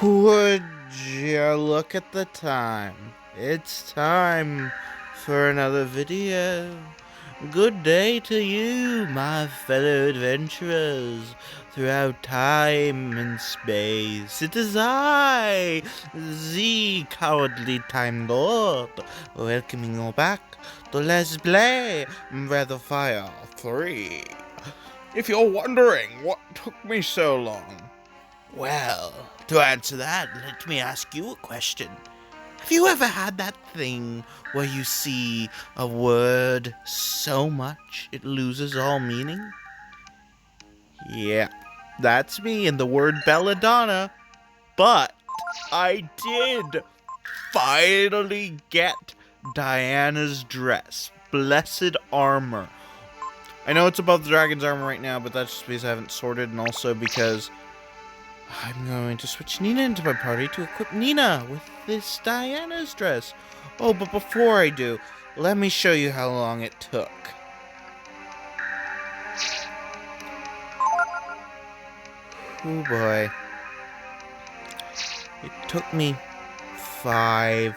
Would you look at the time? It's time for another video. Good day to you, my fellow adventurers, throughout time and space. It is I, the Cowardly Time Lord, welcoming you back to Let's Play Breath of Fire 3. If you're wondering what took me so long, well, to answer that, let me ask you a question. Have you ever had that thing where you see a word so much it loses all meaning? Yeah, that's me and the word belladonna. But I did finally get Diana's dress, blessed armor. I know it's above the dragon's armor right now, but that's just because I haven't sorted, and also because I'm going to switch Nina into my party to equip Nina with this Diana's dress. Oh, but before I do, let me show you how long it took. Oh boy. It took me 5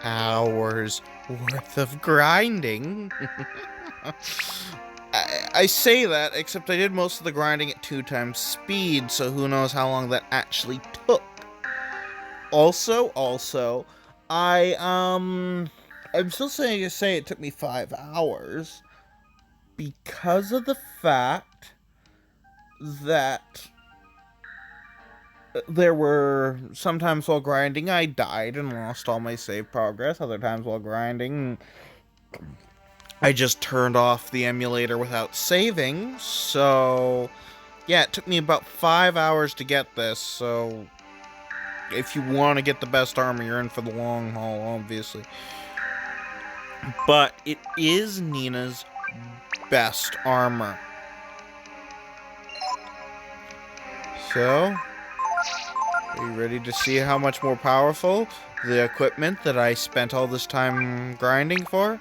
hours worth of grinding. I say that, except I did most of the grinding at 2 times speed, so who knows how long that actually took. Also, I'm still saying it took me 5 hours because of the fact that there were sometimes while grinding I died and lost all my save progress. Other times while grinding I just turned off the emulator without saving. So yeah, it took me about 5 hours to get this. So if you want to get the best armor, you're in for the long haul, obviously. But it is Nina's best armor. So, are you ready to see how much more powerful the equipment that I spent all this time grinding for?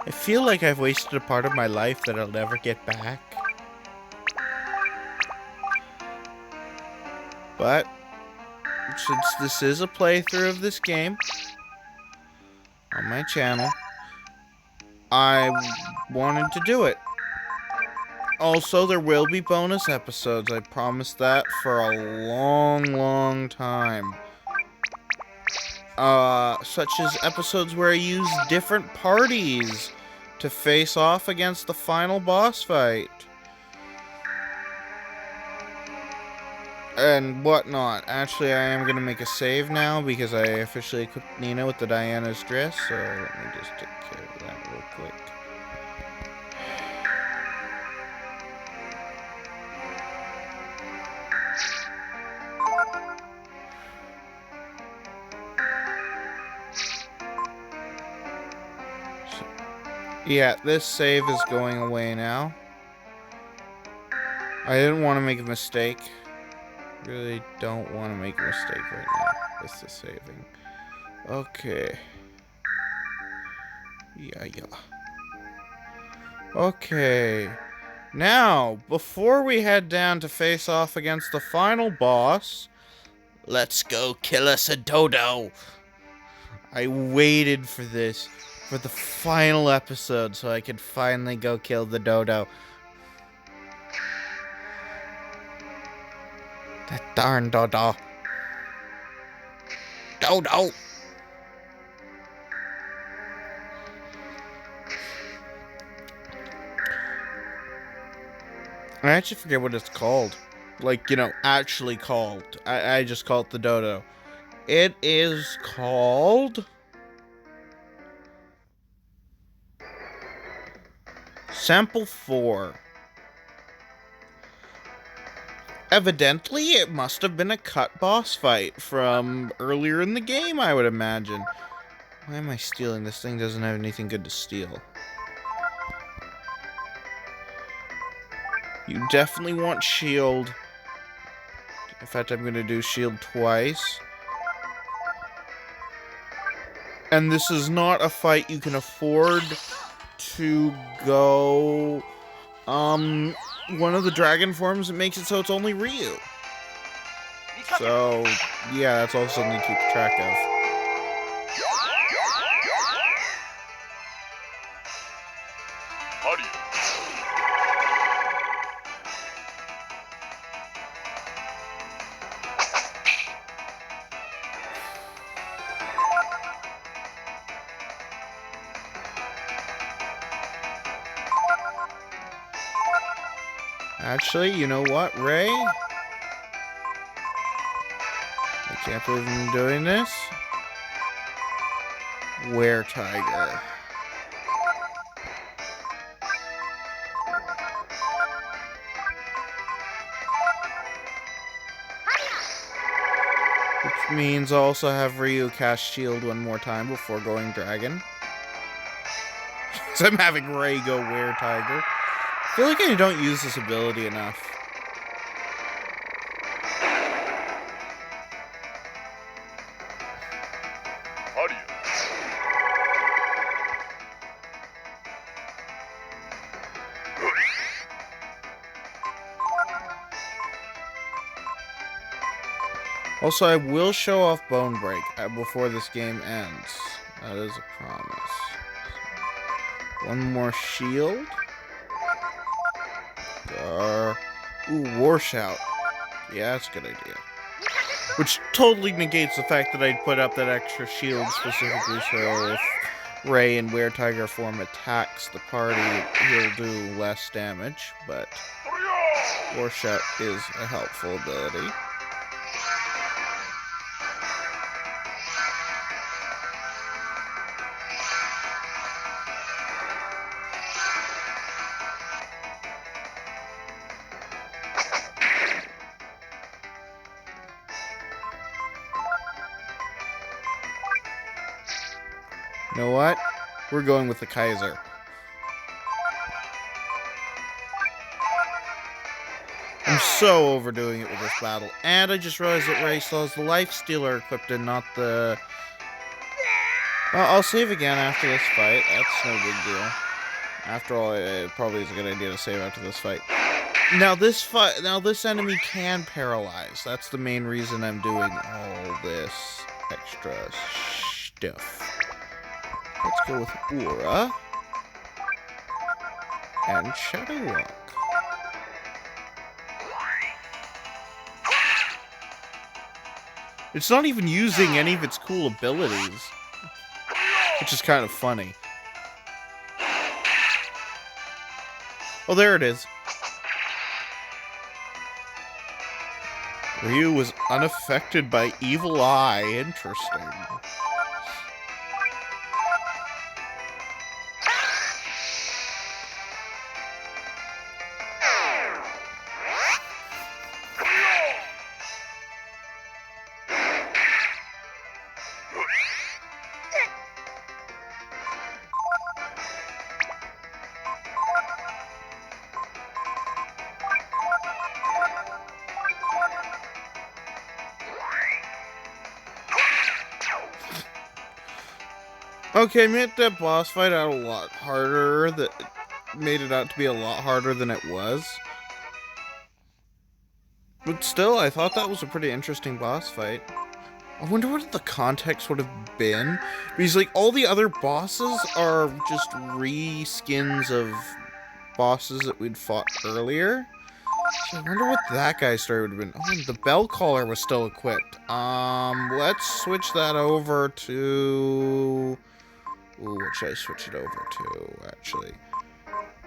I feel like I've wasted a part of my life that I'll never get back. But since this is a playthrough of this game on my channel, I wanted to do it. Also, there will be bonus episodes. I promised that for a long time. Such as episodes where I use different parties to face off against the final boss fight. And whatnot. Actually, I am going to make a save now because I officially equipped Nina with the Diana's dress. So let me just take care of that real quick. Yeah, this save is going away now. I didn't want to make a mistake. Really don't want to make a mistake right now with the saving. Okay. Yeah. Okay. Now, before we head down to face off against the final boss, let's go kill us a dodo. I waited for this, for the final episode, so I could finally go kill the dodo. That darn dodo. Dodo! I actually forget what it's called. Like, you know, actually called. I just call it the dodo. It is called Sample 4. Evidently, it must have been a cut boss fight from earlier in the game, I would imagine. Why am I stealing? This thing doesn't have anything good to steal. You definitely want shield. In fact, I'm going to do shield twice. And this is not a fight you can afford to go, one of the dragon forms that makes it so it's only Ryu. So, yeah, that's also something to keep track of. Actually, you know what, Ray? I can't believe I'm doing this. Were-Tiger. Which means I'll also have Ryu cast Shield one more time before going Dragon. So I'm having Ray go Were-Tiger. I feel like I don't use this ability enough. Also, I will show off Bone Break before this game ends. That is a promise. One more shield. Ooh, War Shout. Yeah, that's a good idea. Which totally negates the fact that I'd put up that extra shield specifically so if Ray in Were-Tiger form attacks the party, he'll do less damage, but War Shout is a helpful ability. You know what? We're going with the Kaiser. I'm so overdoing it with this battle. And I just realized that Ray still has the Life Stealer equipped and not the... Well, I'll save again after this fight. That's no big deal. After all, it probably is a good idea to save after this fight. Now this enemy can paralyze. That's the main reason I'm doing all this extra stuff. Let's go with Aura and Shadow Walk. It's not even using any of its cool abilities, which is kind of funny. Oh, there it is. Ryu was unaffected by Evil Eye. Interesting. Okay, I made that boss fight out a lot harder. That made it out to be a lot harder than it was. But still, I thought that was a pretty interesting boss fight. I wonder what the context would have been. Because, like, all the other bosses are just re-skins of bosses that we'd fought earlier. So I wonder what that guy's story would have been. Oh, the bell collar was still equipped. Let's switch that over to... Ooh, what should I switch it over to, actually?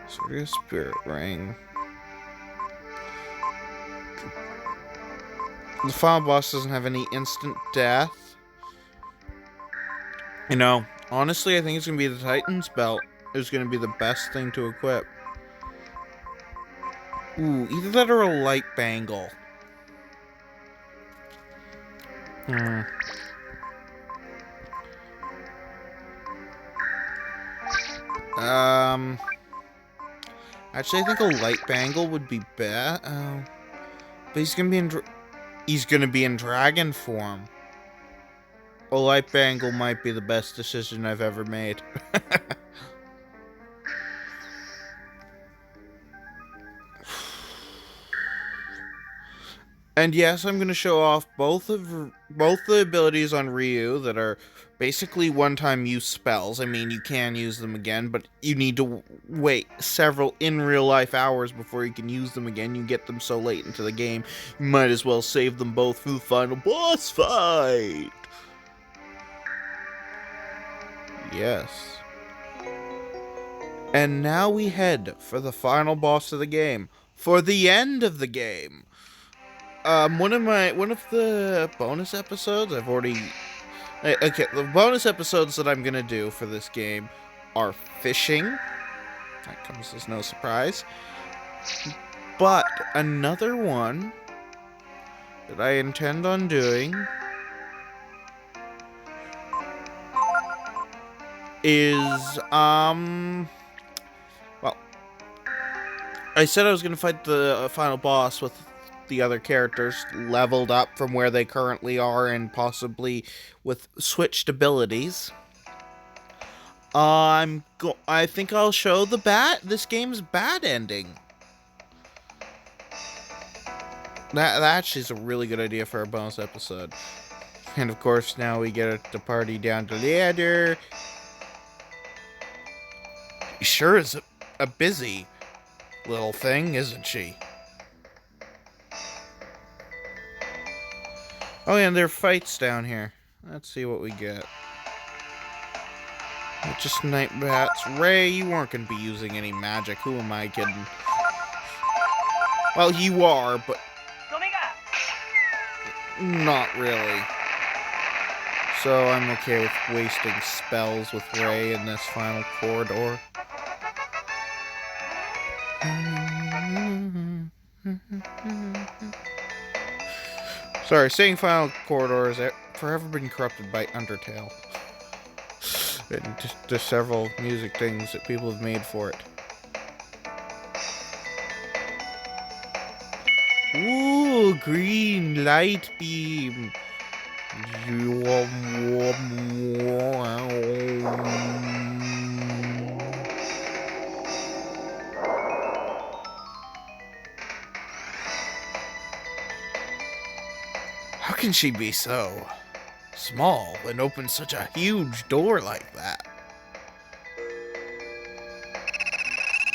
Sword of Spirit Ring. The final boss doesn't have any instant death. You know, honestly, I think it's going to be the Titan's Belt. It's going to be the best thing to equip. Ooh, either that or a light bangle. Actually, I think a light bangle would be better. But he's gonna be in dragon form. A light bangle might be the best decision I've ever made. And yes, I'm going to show off both the abilities on Ryu that are basically one-time use spells. I mean, you can use them again, but you need to wait several in real life hours before you can use them again. You get them so late into the game, you might as well save them both for the final boss fight. Yes. And now we head for the final boss of the game, for the end of the game. One of the bonus episodes okay, the bonus episodes that I'm gonna do for this game are fishing. That comes as no surprise. But another one that I intend on doing is, well, I said I was gonna fight the final boss with the other characters leveled up from where they currently are and possibly with switched abilities. I think I'll show this game's bad ending. That actually is a really good idea for a bonus episode. And of course, now we get the party down to the ladder. She sure is a busy little thing, isn't she? Oh yeah, and there are fights down here. Let's see what we get. Just night bats. Ray, you weren't going to be using any magic. Who am I kidding? Well, you are, but not really. So I'm okay with wasting spells with Ray in this final corridor. Sorry, saying final corridor has forever been corrupted by Undertale. And just several music things that people have made for it. Ooh, green light beam. How can she be so small and open such a huge door like that?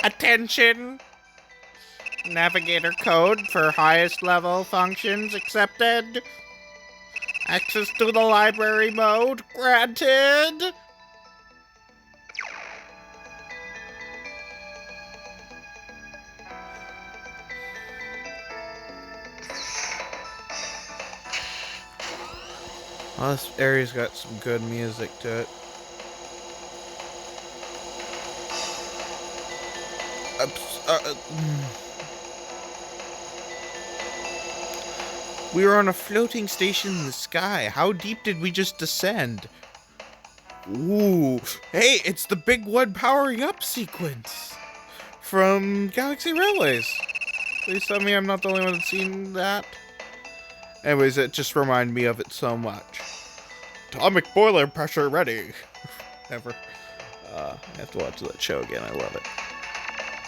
Attention! Navigator code for highest level functions accepted. Access to the library mode granted. Oh, this area's got some good music to it. We were on a floating station in the sky. How deep did we just descend? Ooh. Hey, it's the big one powering up sequence from Galaxy Railways. Please tell me I'm not the only one that's seen that. Anyways, it just reminded me of it so much. Atomic boiler pressure ready. Never. I have to watch that show again. I love it.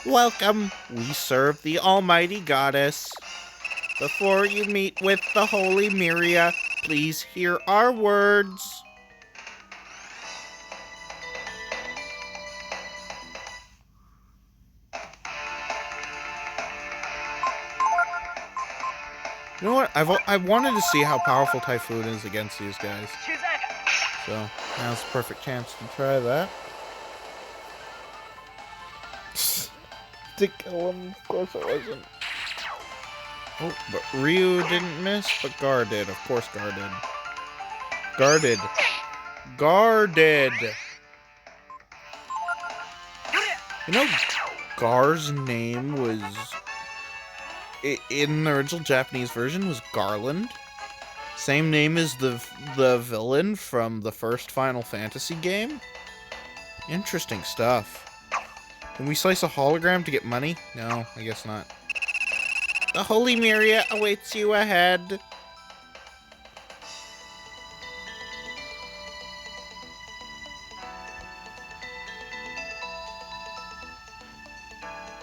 Welcome. We serve the almighty goddess. Before you meet with the holy Miria, please hear our words. You know what? I wanted to see how powerful Typhoon is against these guys. So, now's the perfect chance to try that. To kill him, of course it wasn't. Oh, but Ryu didn't miss, but Gar did. Of course Gar did. Guarded. Guarded! You know, Gar's name was... in the original Japanese version was Garland. Same name as the villain from the first Final Fantasy game. Interesting stuff. Can we slice a hologram to get money? No, I guess not. The Holy Miria awaits you ahead.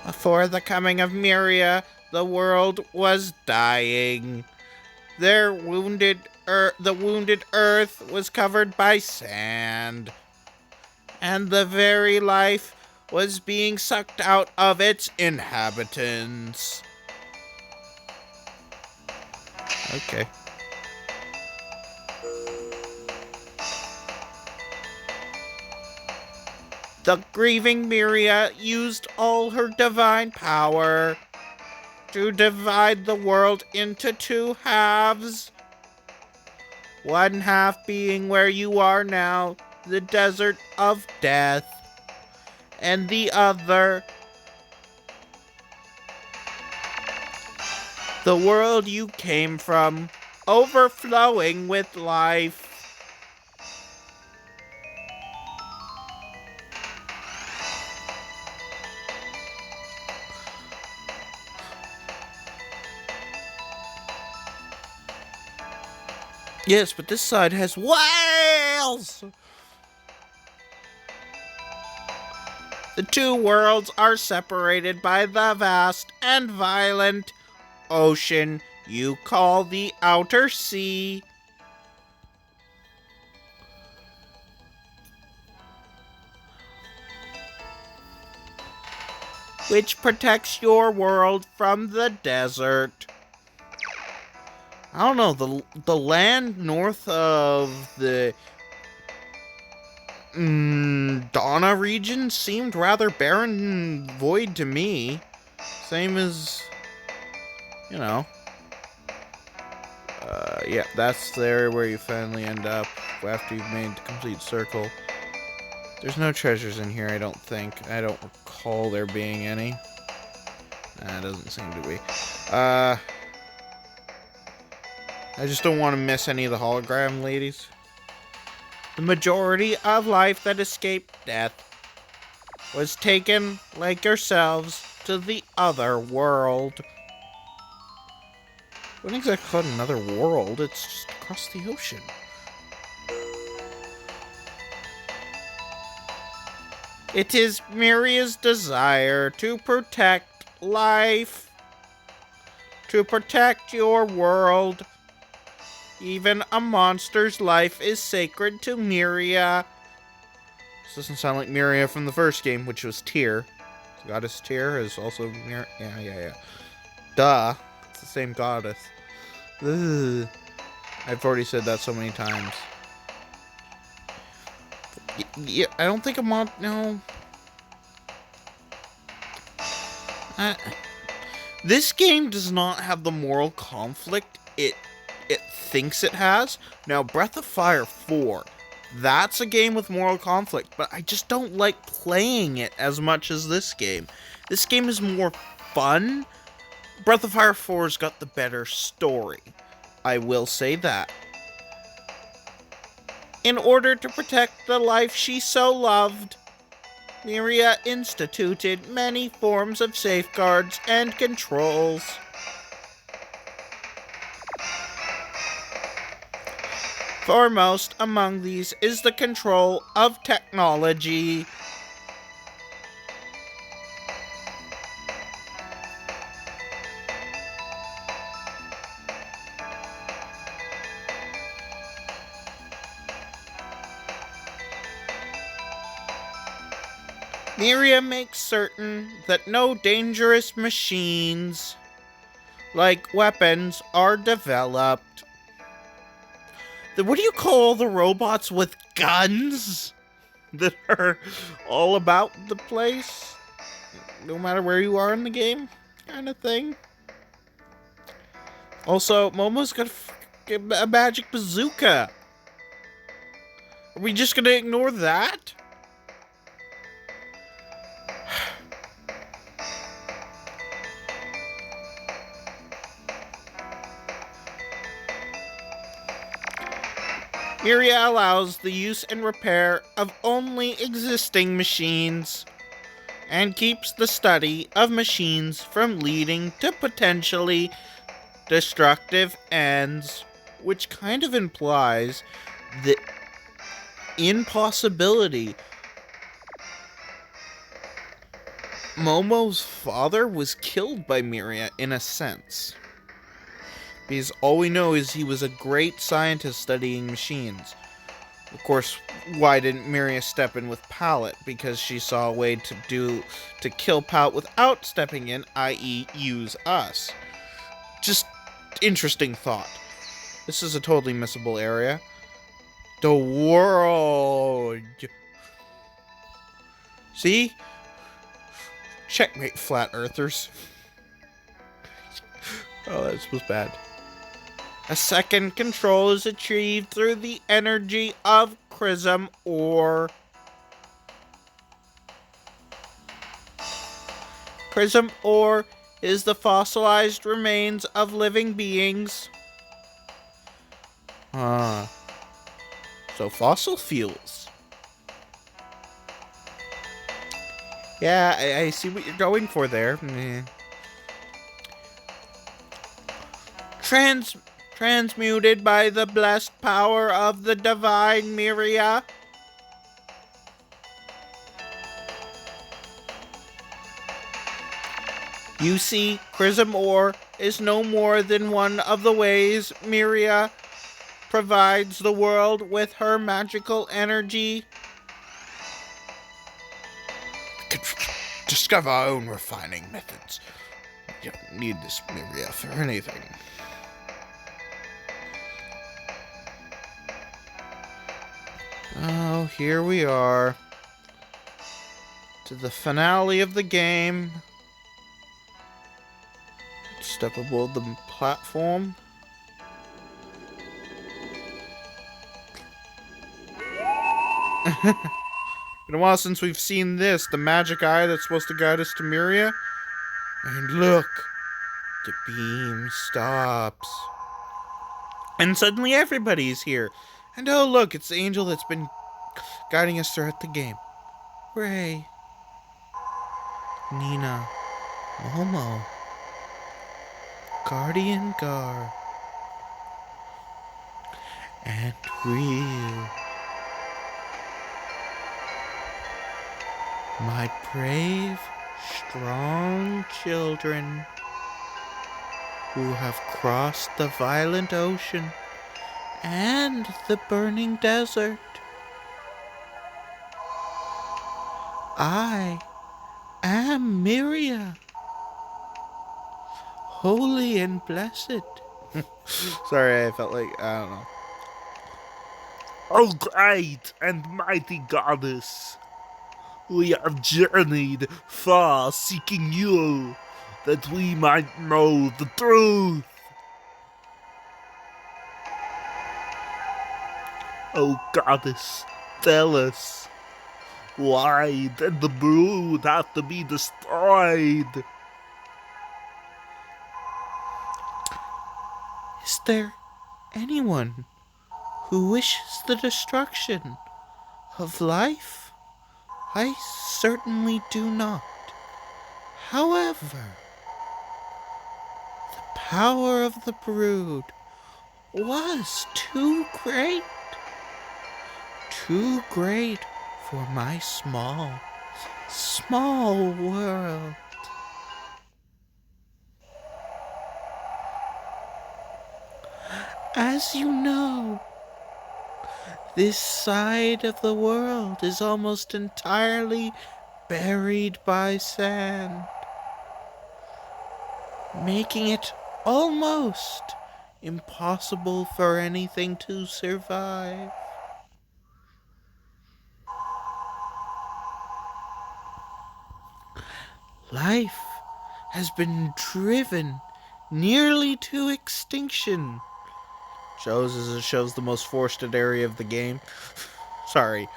Before the coming of Miria, the world was dying. The wounded earth was covered by sand, and the very life was being sucked out of its inhabitants. Okay. The grieving Miria used all her divine power to divide the world into two halves. One half being where you are now, the desert of death, and the other, the world you came from, overflowing with life. Yes, but this side has whales! The two worlds are separated by the vast and violent ocean you call the Outer Sea. Which protects your world from the desert. I don't know, the land north of the Donna region seemed rather barren and void to me. Same as, you know. Yeah, that's there where you finally end up after you've made the complete circle. There's no treasures in here, I don't think. I don't recall there being any. Nah, it doesn't seem to be. I just don't want to miss any of the hologram ladies. The majority of life that escaped death was taken, like yourselves, to the other world. What exactly called another world? It's just across the ocean. It is Miria's desire to protect life, to protect your world. Even a monster's life is sacred to Miria. This doesn't sound like Miria from the first game, which was Tyr. Goddess Tyr is also Miria. Yeah. Duh. It's the same goddess. Ugh. I've already said that so many times. Yeah, I don't think no. This game does not have the moral conflict it thinks it has. Now, Breath of Fire 4, that's a game with moral conflict, but I just don't like playing it as much as this game. This game is more fun. Breath of Fire 4's got the better story. I will say that. In order to protect the life she so loved, Miria instituted many forms of safeguards and controls. Foremost among these is the control of technology. Miria makes certain that no dangerous machines, like weapons, are developed. What do you call the robots with guns that are all about the place, no matter where you are in the game, kind of thing? Also, Momo's got a magic bazooka. Are we just gonna ignore that? Miria allows the use and repair of only existing machines, and keeps the study of machines from leading to potentially destructive ends, which kind of implies the impossibility. Momo's father was killed by Miria in a sense. because all we know is he was a great scientist studying machines. Of course, why didn't Miria step in with Pallet? Because she saw a way to kill Pallet without stepping in, i.e. use us. Just interesting thought. This is a totally missable area. The world. See? Checkmate, flat earthers. Oh, this was bad. A second control is achieved through the energy of Chrism ore. Chrism ore is the fossilized remains of living beings. So fossil fuels. Yeah, I see what you're going for there. Transmuted by the blessed power of the divine Miria. You see, Chrism ore is no more than one of the ways Miria provides the world with her magical energy. We could discover our own refining methods. You don't need this Miria for anything. Oh, here we are. To the finale of the game. Step aboard the platform. Been a while since we've seen this. The magic eye that's supposed to guide us to Miria. And look. The beam stops. And suddenly everybody's here. And oh look, it's the angel that's been guiding us throughout the game. Ray. Nina. Momo. Guardian Gar. And Ryu. My brave, strong children who have crossed the violent ocean and the burning desert. I am Miria, holy and blessed. Sorry, I felt like, I don't know. O great and mighty goddess, we have journeyed far seeking you, that we might know the truth. O goddess, tell us, why did the brood have to be destroyed? Is there anyone who wishes the destruction of life? I certainly do not. However, the power of the brood was too great. Too great for my small world. As you know, this side of the world is almost entirely buried by sand, making it almost impossible for anything to survive. Life has been driven nearly to extinction. Shows the most forested area of the game. Sorry.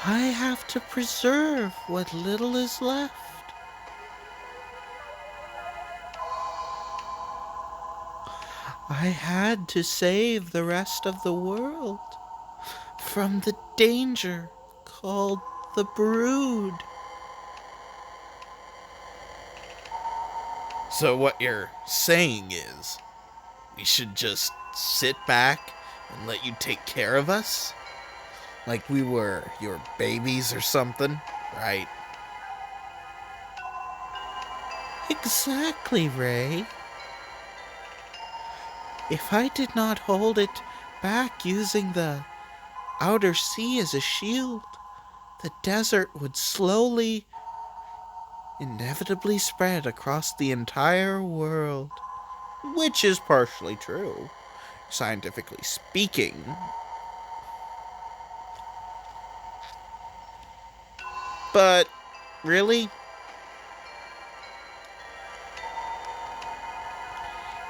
I have to preserve what little is left. I had to save the rest of the world from the danger called the Brood. So what you're saying is, we should just sit back and let you take care of us? Like we were your babies or something, right? Exactly, Ray. If I did not hold it back using the outer sea as a shield, the desert would slowly, inevitably spread across the entire world. Which is partially true, scientifically speaking. But, really?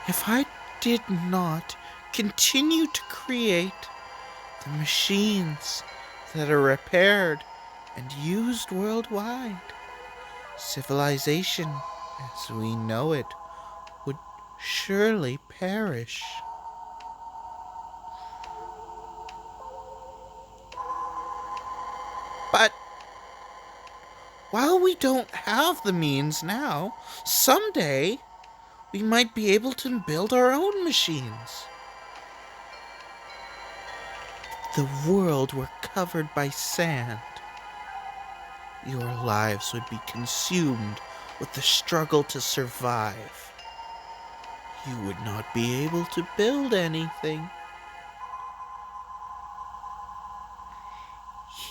If I did not continue to create the machines that are repaired and used worldwide, civilization as we know it would surely perish. But while we don't have the means now, someday we might be able to build our own machines. If the world were covered by sand, your lives would be consumed with the struggle to survive. You would not be able to build anything.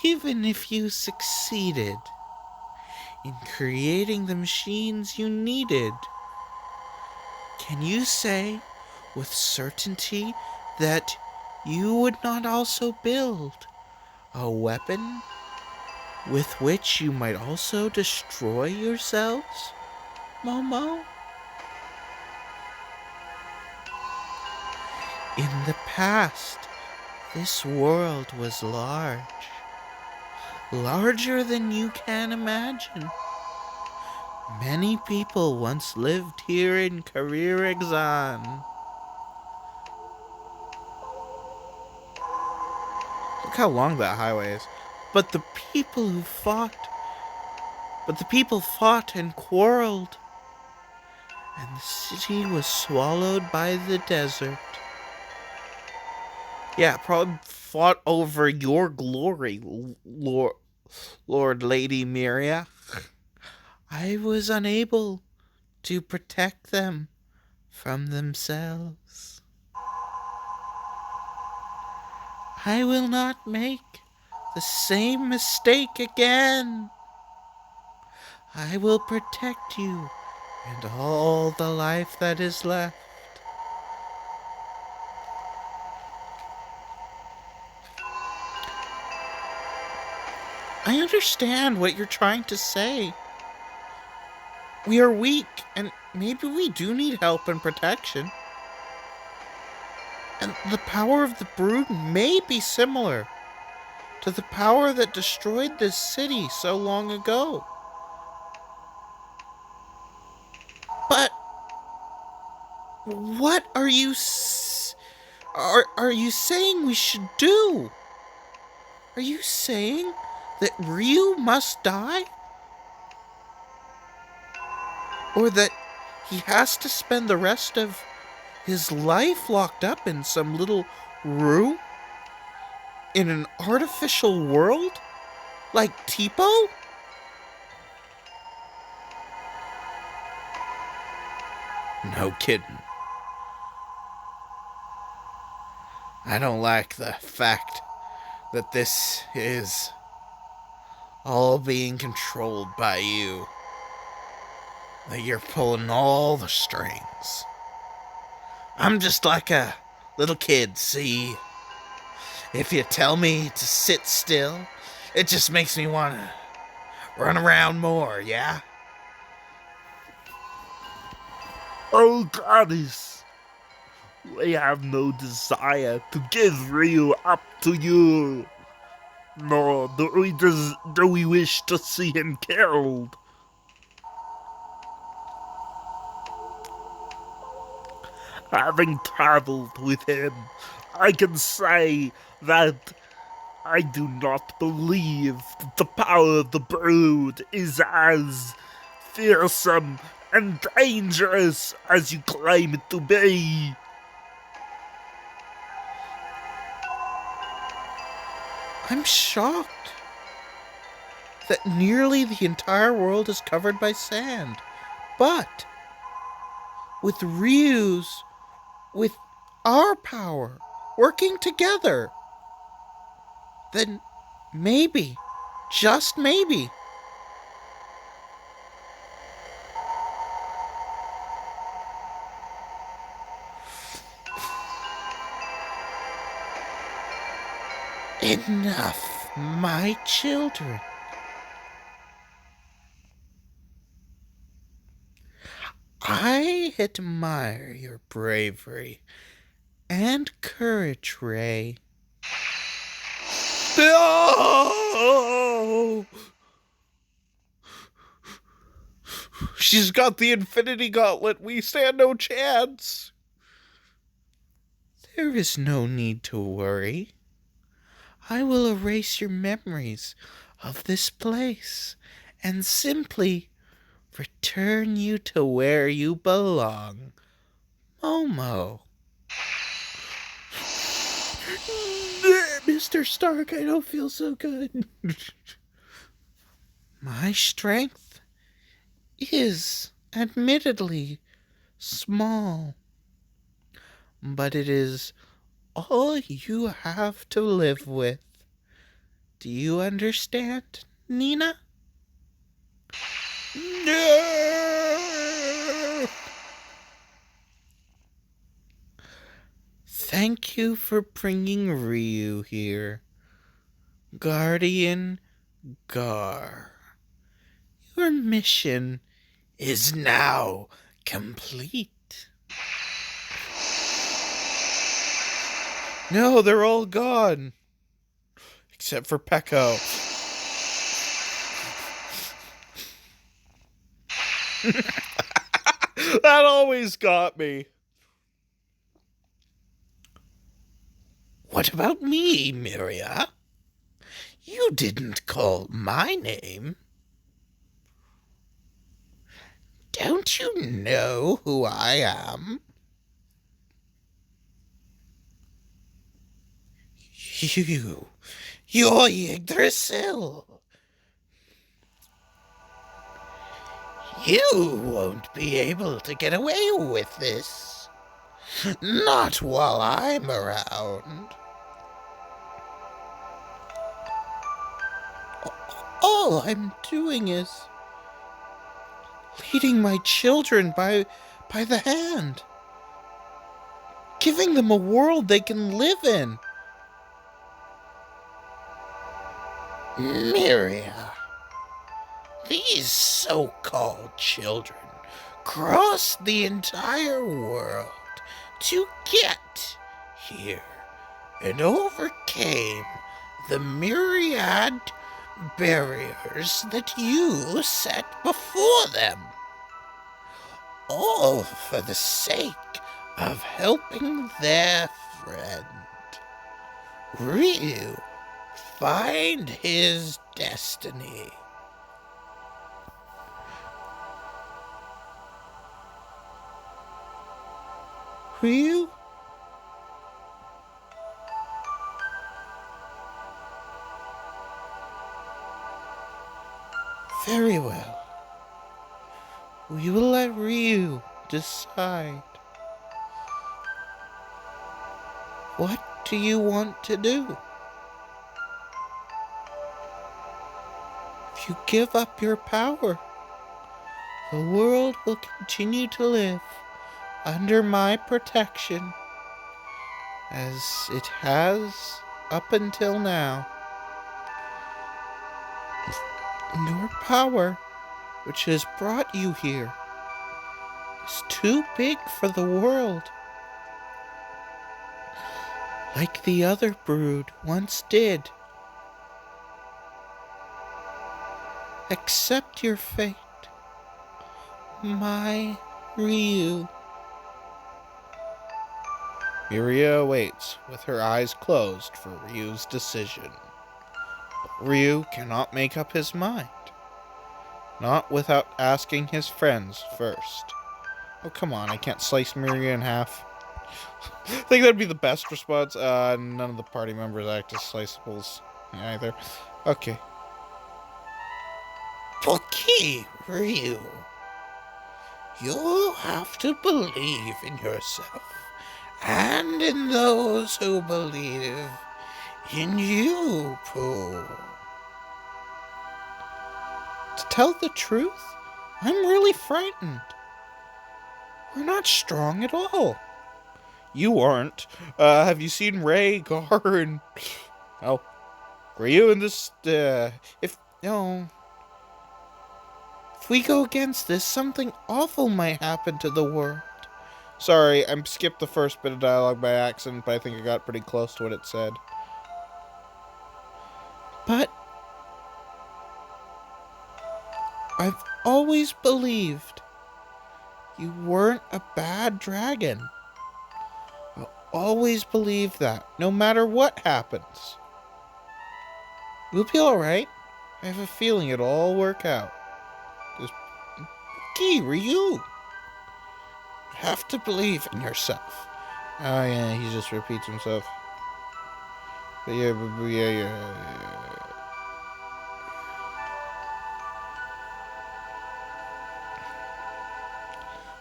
Even if you succeeded in creating the machines you needed, can you say with certainty that you would not also build a weapon with which you might also destroy yourselves, Momo? In the past, this world was large. Larger than you can imagine. Many people once lived here in Career Exxon. Look how long that highway is. But the people fought and quarreled. And the city was swallowed by the desert. Yeah, probably fought over your glory, Lord Lady Miria. I was unable to protect them from themselves. I will not make the same mistake again. I will protect you and all the life that is left. I understand what you're trying to say. We are weak, and maybe we do need help and protection. And the power of the Brood may be similar to the power that destroyed this city so long ago. But what are you are you saying we should do? Are you saying that Ryu must die? Or that he has to spend the rest of his life locked up in some little room? In an artificial world? Like Tipo? No kidding. I don't like the fact that this is all being controlled by you. That you're pulling all the strings. I'm just like a little kid, see? If you tell me to sit still, it just makes me want to run around more, yeah? Oh, Goddess, we have no desire to give Ryu up to you. Nor do we wish to see him killed. Having traveled with him, I can say that I do not believe that the power of the Brood is as fearsome and dangerous as you claim it to be. I'm shocked that nearly the entire world is covered by sand. But with with our power, working together, then maybe, just maybe, enough, my children. I admire your bravery and courage, Ray. No! She's got the Infinity Gauntlet. We stand no chance. There is no need to worry. I will erase your memories of this place and simply return you to where you belong. Momo. Mr. Stark, I don't feel so good. My strength is admittedly small, but it is all you have to live with. Do you understand, Nina? No! Thank you for bringing Ryu here, Guardian Gar. Your mission is now complete. No, they're all gone. Except for Peko. That always got me. What about me, Miria? You didn't call my name. Don't you know who I am? You're Yggdrasil. You won't be able to get away with this. Not while I'm around. All I'm doing is leading my children by the hand, giving them a world they can live in. Miria, these so-called children crossed the entire world to get here and overcame the myriad barriers that you set before them, all for the sake of helping their friend Ryu find his destiny. Ryu? Very well. We will let Ryu decide. What do you want to do? If you give up your power, the world will continue to live under my protection, as it has up until now. Your power, which has brought you here, is too big for the world. Like the other brood once did. Accept your fate, my Ryu. Miria waits with her eyes closed for Ryu's decision. But Ryu cannot make up his mind. Not without asking his friends first. Oh, come on, I can't slice Miria in half. I think that'd be the best response. None of the party members act as sliceables. Either. Okay. Okay, Ryu. You have to believe in yourself. And in those who believe in you, Pooh. To tell the truth, I'm really frightened. We're not strong at all. You aren't. Have you seen Ray, Gar, and... Oh, Ryu in this, if... No... If we go against this, something awful might happen to the world. Sorry, I skipped the first bit of dialogue by accident, but I think I got pretty close to what it said. But I've always believed you weren't a bad dragon. I'll always believe that, no matter what happens. We'll be alright. I have a feeling it'll all work out. Just... Gee, Ryu! You have to believe in yourself. Oh yeah, he just repeats himself. But yeah.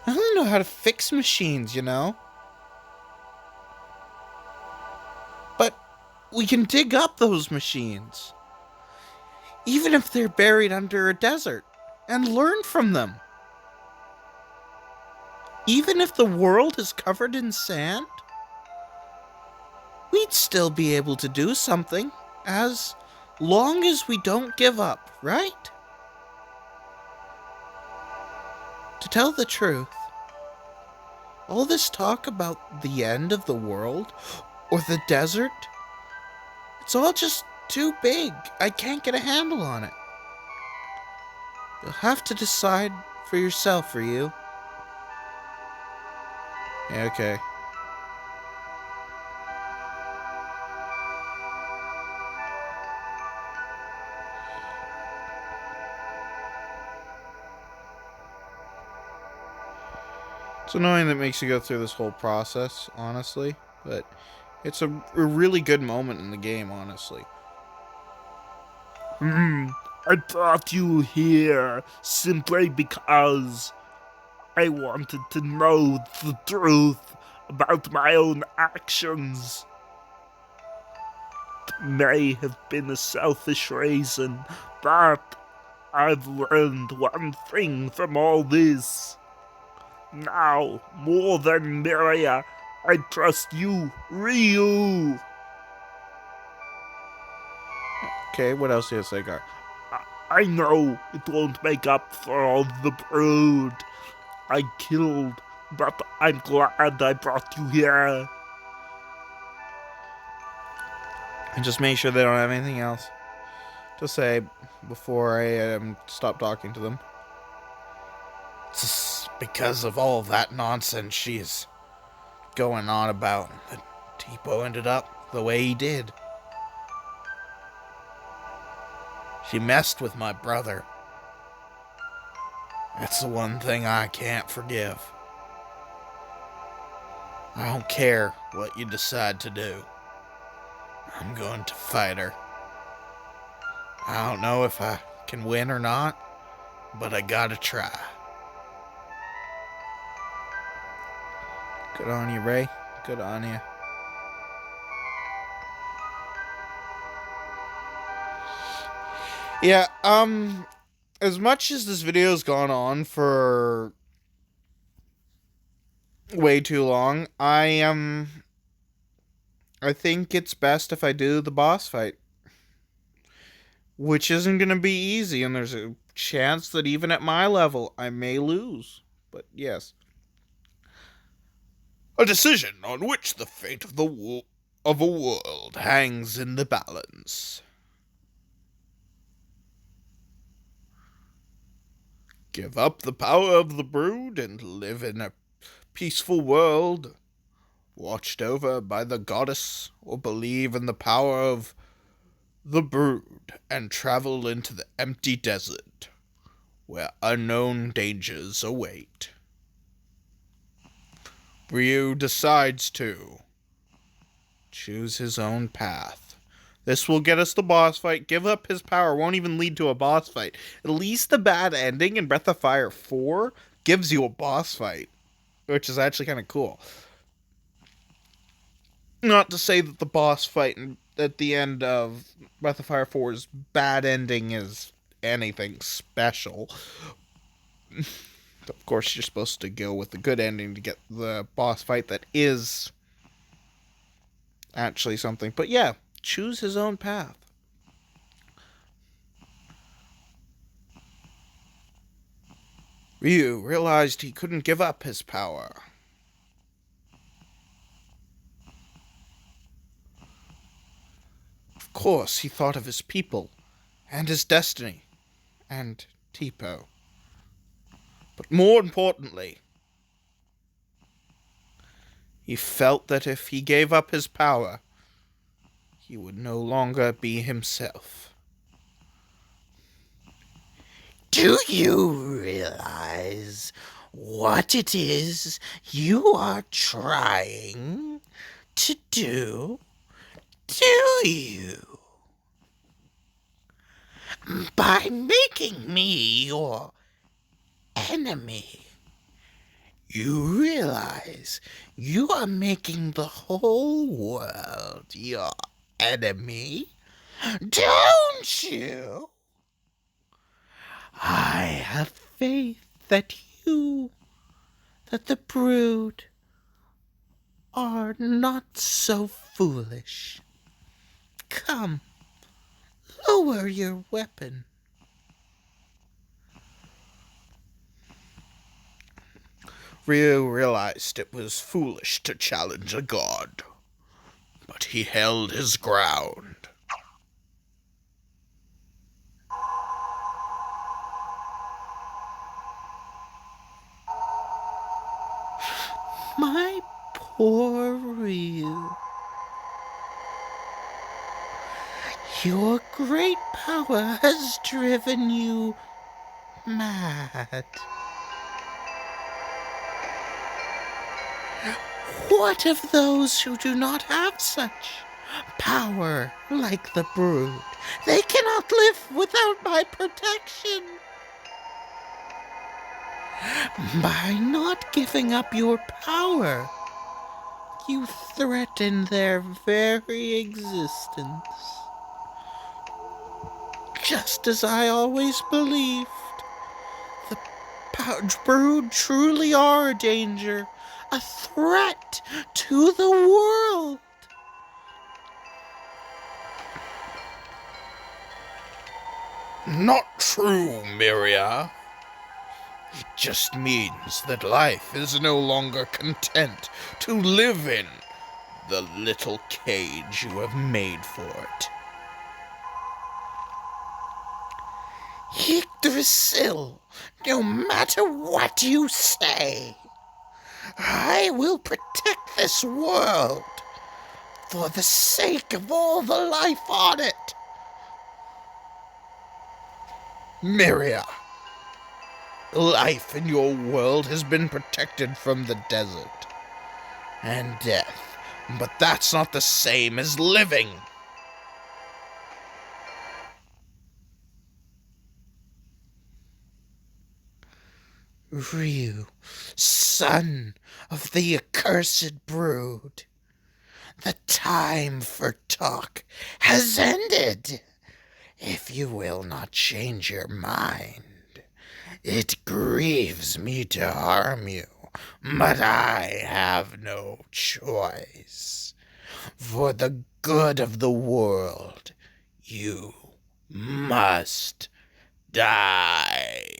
I don't know how to fix machines, you know? But we can dig up those machines. Even if they're buried under a desert. And learn from them. Even if the world is covered in sand, we'd still be able to do something. As long as we don't give up, right? To tell the truth, all this talk about the end of the world, or the desert, it's all just too big. I can't get a handle on it. You'll have to decide for yourself, Ryu. Yeah, okay. It's annoying that it makes you go through this whole process, honestly, but it's a really good moment in the game, honestly. I brought you here simply because I wanted to know the truth about my own actions. It may have been a selfish reason, but I've learned one thing from all this. Now, more than Miria, I trust you, Ryu. Okay, what else do you say, Gar? I know it won't make up for all the brood I killed, but I'm glad I brought you here. And just make sure they don't have anything else to say before I stop talking to them. It's because of all of that nonsense she's going on about that Teepo ended up the way he did. She messed with my brother. That's the one thing I can't forgive. I don't care what you decide to do. I'm going to fight her. I don't know if I can win or not, but I gotta try. Good on you, Ray. Good on you. Yeah, as much as this video's gone on for way too long, I think it's best if I do the boss fight. Which isn't going to be easy, and there's a chance that even at my level, I may lose. But yes. A decision on which the fate of a world hangs in the balance. Give up the power of the brood and live in a peaceful world, watched over by the goddess, or believe in the power of the brood and travel into the empty desert, where unknown dangers await. Ryu decides to choose his own path. This will get us the boss fight. Give up his power won't even lead to a boss fight. At least the bad ending in Breath of Fire 4 gives you a boss fight, which is actually kind of cool. Not to say that the boss fight at the end of Breath of Fire 4's bad ending is anything special. Of course, you're supposed to go with the good ending to get the boss fight that is actually something. But yeah, choose his own path. Ryu realized he couldn't give up his power. Of course, he thought of his people, and his destiny, and Teepo. But more importantly, he felt that if he gave up his power, he would no longer be himself. Do you realize what it is you are trying to do? Do you? By making me your enemy, you realize you are making the whole world your enemy, don't you? I have faith that the Brood, are not so foolish. Come, lower your weapon. Ryu realized it was foolish to challenge a god, but he held his ground. My poor Ryu. Your great power has driven you mad. What of those who do not have such power like the Brood? They cannot live without my protection. By not giving up your power, you threaten their very existence. Just as I always believed, the Brood truly are a danger, a threat to the world. Not true, Miria. It just means that life is no longer content to live in the little cage you have made for it. Yggdrasil, no matter what you say, I will protect this world for the sake of all the life on it. Miria, life in your world has been protected from the desert and death, but that's not the same as living. Ryu, son of the accursed Brood, the time for talk has ended. If you will not change your mind, it grieves me to harm you, but I have no choice. For the good of the world, you must die.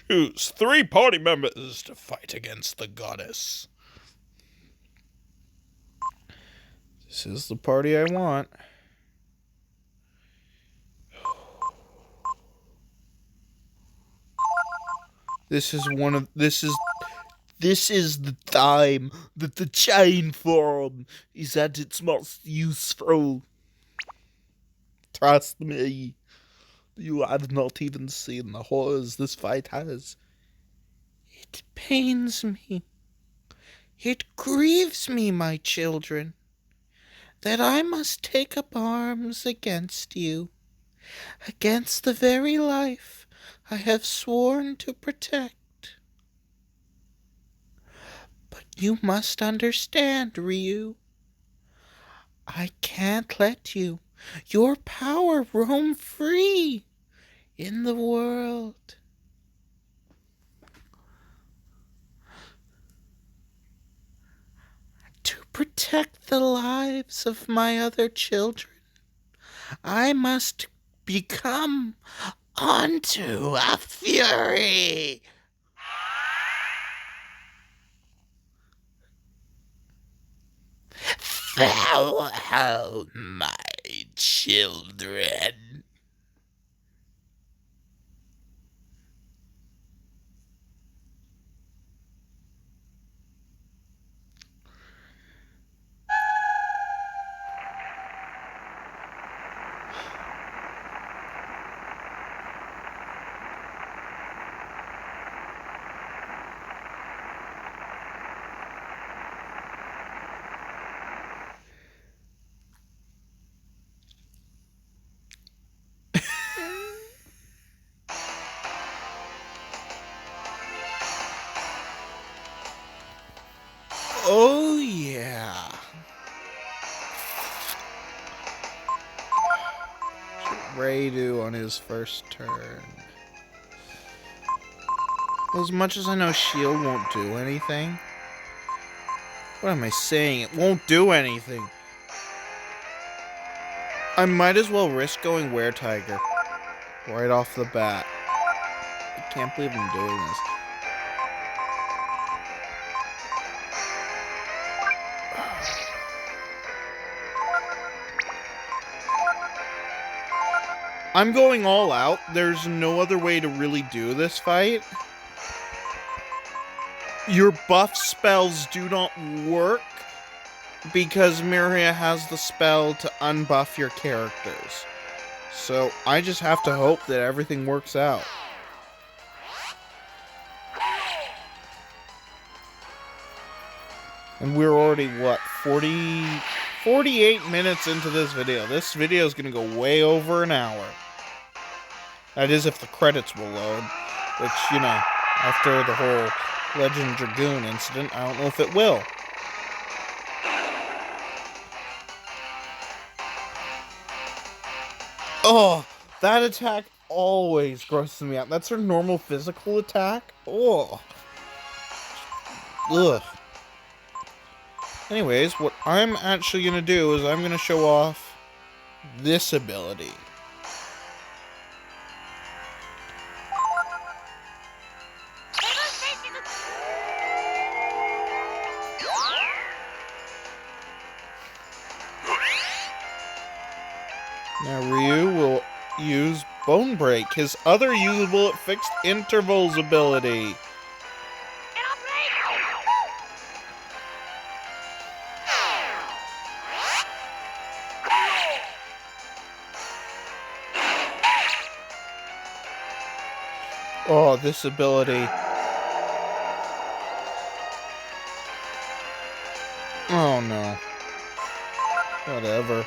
Choose 3 party members to fight against the goddess. This is the party I want. This is the time that the chain form is at its most useful. Trust me. You have not even seen the horrors this fight has. It pains me. It grieves me, my children, that I must take up arms against you, against the very life I have sworn to protect. But you must understand, Ryu, I can't let your power roam free in the world. To protect the lives of my other children, I must become onto a fury. Farewell, my children. Oh, yeah. What should Ray do on his first turn? Well, as much as I know shield won't do anything. What am I saying? It won't do anything. I might as well risk going Were-Tiger right off the bat. I can't believe I'm doing this. I'm going all out. There's no other way to really do this fight. Your buff spells do not work because Miria has the spell to unbuff your characters. So I just have to hope that everything works out. And we're already, what, 48 minutes into this video. This video is going to go way over an hour. That is if the credits will load. Which, you know, after the whole Legend Dragoon incident, I don't know if it will. Oh, that attack always grosses me out. That's her normal physical attack. Oh. Ugh. Anyways, what I'm actually going to do is I'm going to show off this ability. Now Ryu will use Bone Break, his other usable at fixed intervals ability. Oh, this ability. Oh no. Whatever.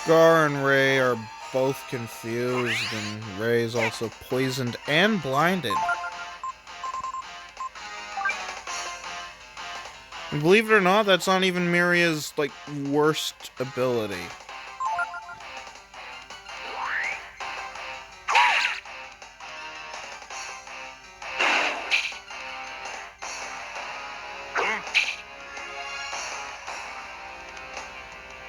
Gar and Ray are both confused, and Ray is also poisoned and blinded. And believe it or not, that's not even Miria's, like, worst ability.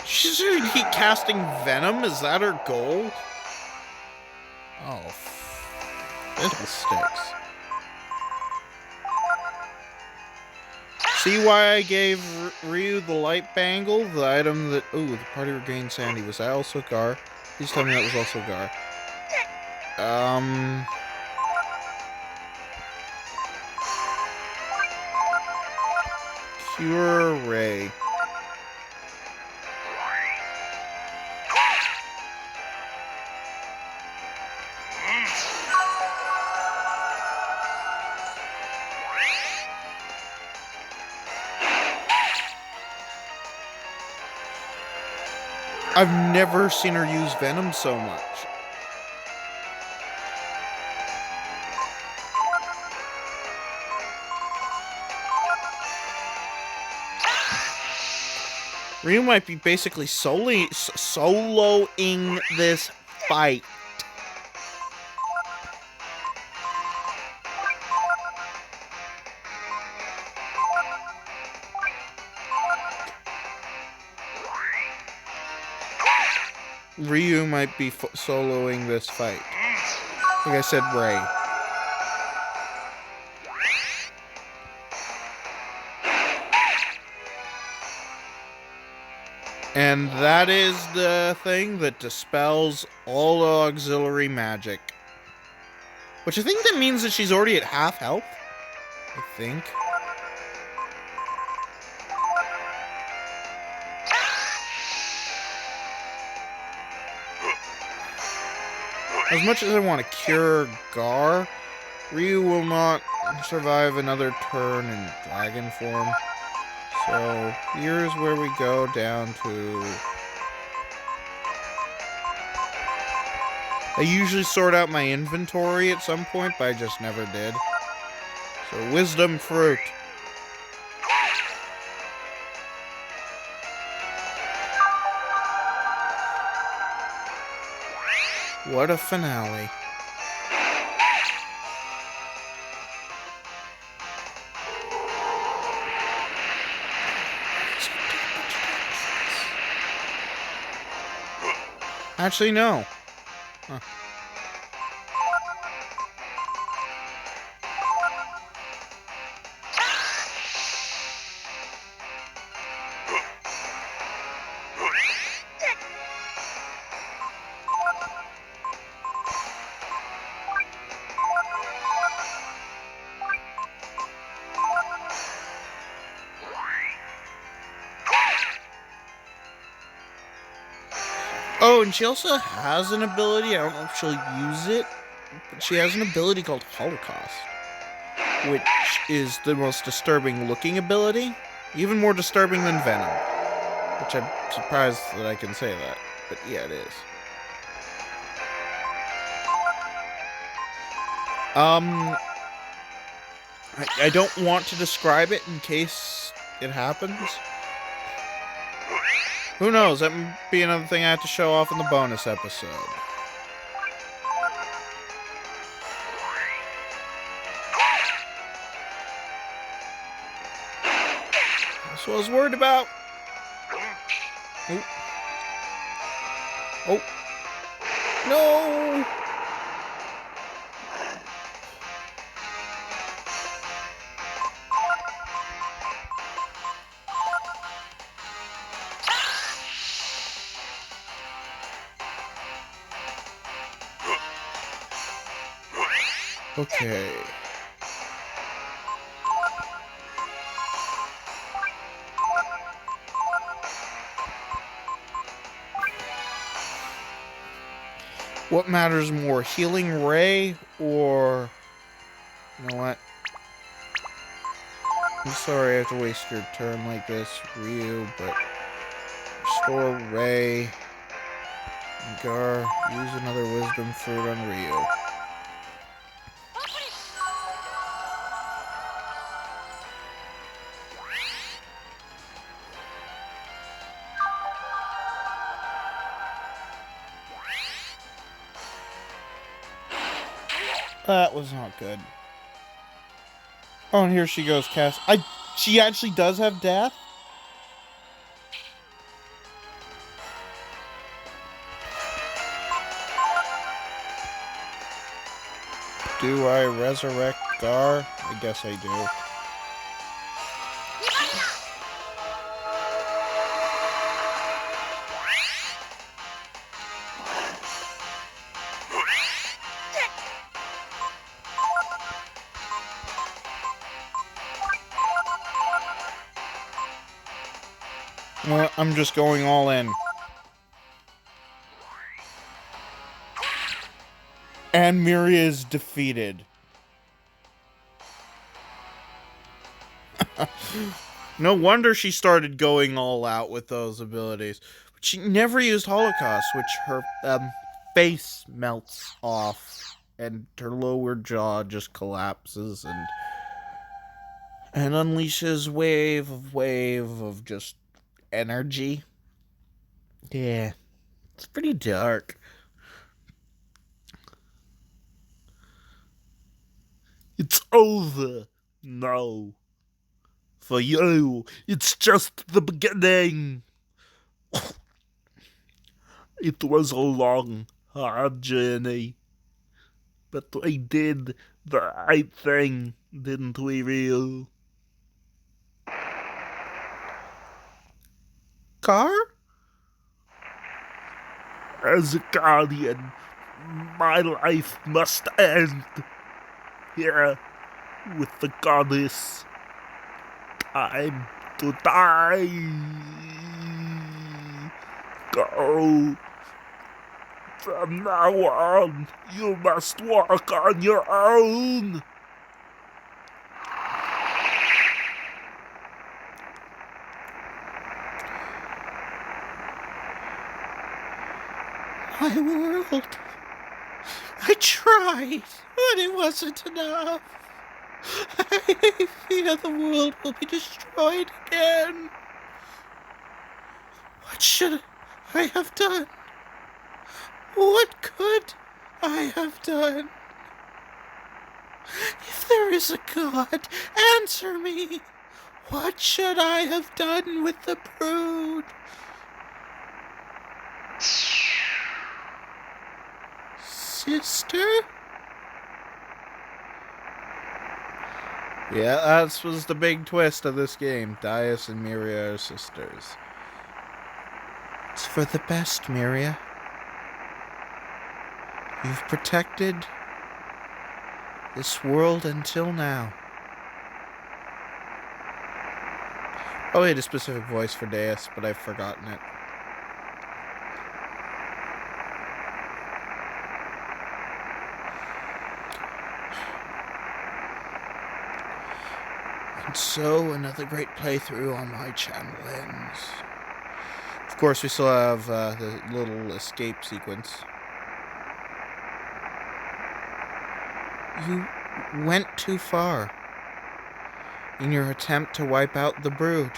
She's gonna keep casting Venom? Is that her goal? Oh, fiddlesticks. See why I gave Ryu the light bangle? The item that... Ooh, the party regained Sandy. Was that also Gar? Please tell me that was also Gar. Cure Ray. I've never seen her use Venom so much. Ryu might be basically soloing this fight. Ryu might be soloing this fight. Like I said, Ray. And that is the thing that dispels all auxiliary magic. Which I think that means that she's already at half health. I think. As much as I want to cure Gar, Ryu will not survive another turn in dragon form. So here's where we go down to... I usually sort out my inventory at some point, but I just never did. So Wisdom Fruit. What a finale. Actually, no. Huh. Oh, and she also has an ability, I don't know if she'll use it, but she has an ability called Holocaust, which is the most disturbing looking ability, even more disturbing than Venom, which I'm surprised that I can say that, but yeah, it is. I don't want to describe it in case it happens. Who knows? That might be another thing I have to show off in the bonus episode. That's what I was worried about. Oh. Oh. No! Okay. What matters more, healing Ray or... You know what? I'm sorry I have to waste your turn like this, Ryu, but... Restore Ray. Gar, use another Wisdom Fruit on Ryu. That was not good. Oh, and here she goes, Cass. She actually does have death? Do I resurrect Gar? I guess I do. Well, I'm just going all in. And Miria is defeated. No wonder she started going all out with those abilities. She never used Holocaust, which her face melts off and her lower jaw just collapses and unleashes wave of just energy. Yeah, it's pretty dark. It's over now. For you, it's just the beginning. It was a long, hard journey. But we did the right thing, didn't we, Ryu? Car? As a guardian, my life must end. Here, with the goddess. Time to die. Go. From now on, you must walk on your own. My world. I tried, but it wasn't enough. I fear the world will be destroyed again. What should I have done? What could I have done? If there is a God, answer me. What should I have done with the brood? Sister? Yeah, that was the big twist of this game. Daius and Miria are sisters. It's for the best, Miria. You've protected this world until now. Oh, I had a specific voice for Daius, but I've forgotten it. And so, another great playthrough on my channel ends. Of course, we still have the little escape sequence. You went too far in your attempt to wipe out the brood.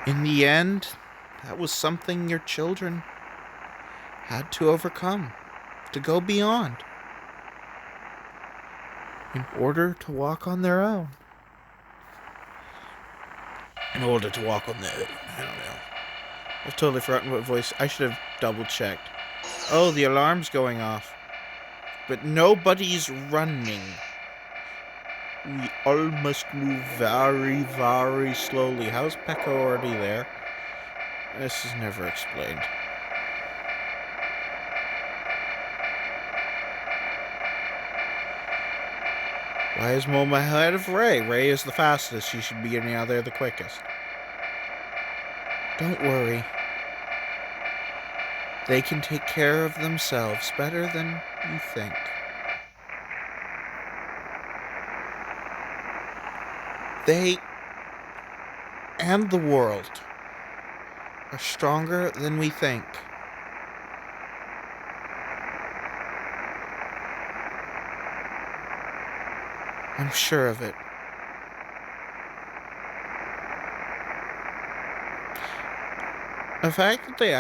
In the end, that was something your children had to overcome, to go beyond, in order to walk on their own. In order to walk on their own, I don't know. I've totally forgotten what voice. I should have double-checked. Oh, the alarm's going off. But nobody's running. We all must move very, very slowly. How's Pekka already there? This is never explained. Why is Momo ahead of Ray? Ray is the fastest. She should be getting out there the quickest. Don't worry. They can take care of themselves better than you think. They and the world are stronger than we think. I'm sure of it. The fact that they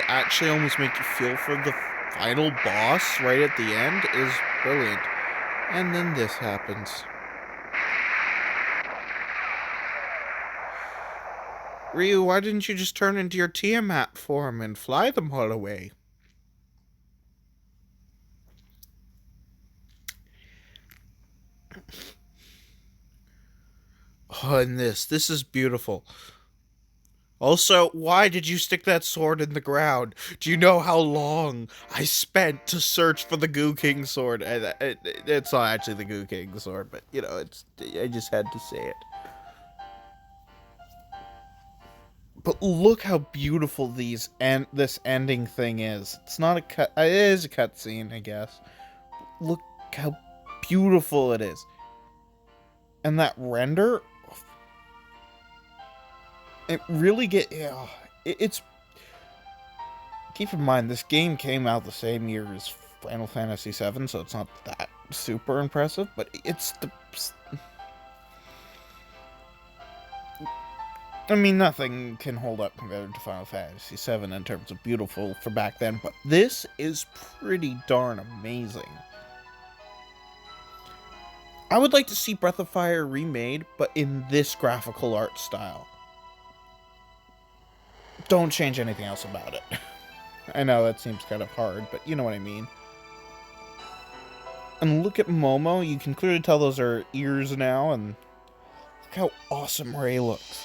actually almost make you feel for the final boss right at the end is brilliant. And then this happens. Ryu, why didn't you just turn into your Tiamat form and fly them all away? Oh, and this is beautiful. Also, why did you stick that sword in the ground? Do you know how long I spent to search for the Goo King sword? It's not actually the Goo King sword, but, you know, I just had to say it. But look how beautiful this ending thing is. It's not a cut. It is a cutscene, I guess. Look how beautiful it is. And that render, it really it's... Keep in mind, this game came out the same year as Final Fantasy VII, so it's not that super impressive, but it's the... I mean, nothing can hold up compared to Final Fantasy VII in terms of beautiful for back then, but this is pretty darn amazing. I would like to see Breath of Fire remade, but in this graphical art style. Don't change anything else about it. I know that seems kind of hard, but you know what I mean. And look at Momo, you can clearly tell those are ears now, and look how awesome Ray looks.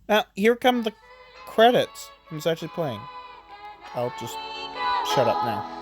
Now, here come the credits. It's actually playing. I'll just shut up now.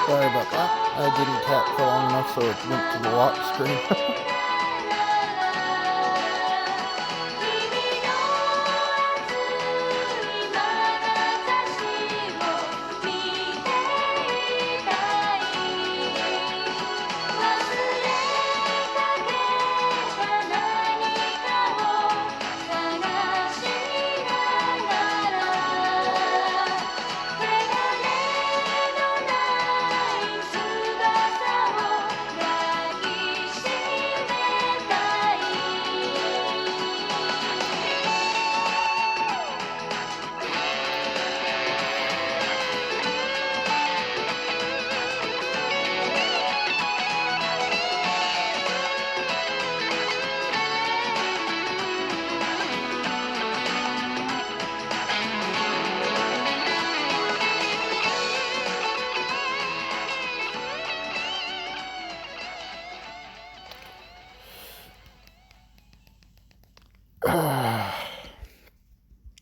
Sorry about that. I didn't tap for long enough so it went to the lock screen.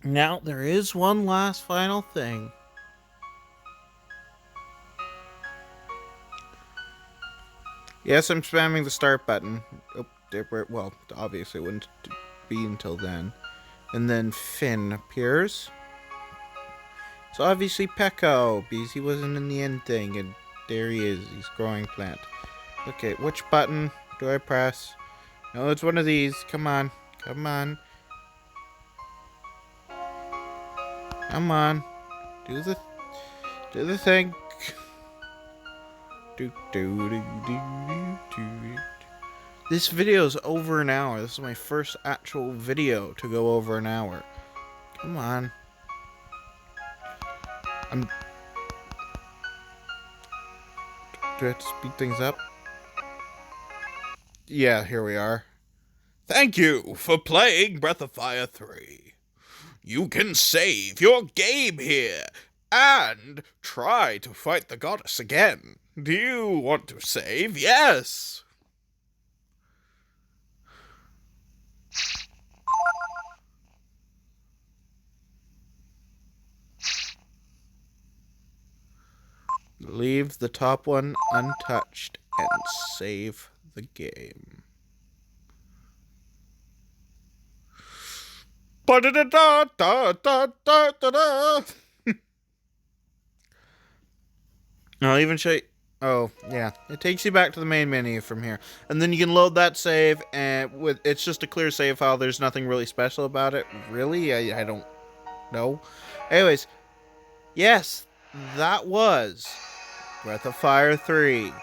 Now, there is one last final thing. Yes, I'm spamming the start button. Oh, well, obviously it wouldn't be until then. And then Finn appears. So obviously Pecco, because he wasn't in the end thing, and there he is, he's growing plant. Okay, which button do I press? No, it's one of these. Come on. Come on. Come on. Do the thing. This video is over an hour. This is my first actual video to go over an hour. Come on. Do I have to speed things up? Yeah, here we are. Thank you for playing Breath of Fire 3. You can save your game here and try to fight the goddess again. Do you want to save? Yes! Leave the top one untouched and save the game. I'll even show you. Oh, yeah. It takes you back to the main menu from here. And then you can load that save, and it's just a clear save file. There's nothing really special about it. Really? I don't know. Anyways, yes, that was Breath of Fire 3.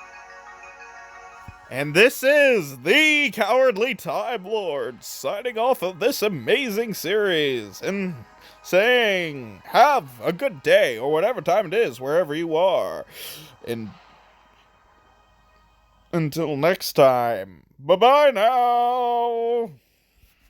And this is the Cowardly Time Lord signing off of this amazing series and saying, have a good day, or whatever time it is, wherever you are. And until next time, bye-bye now!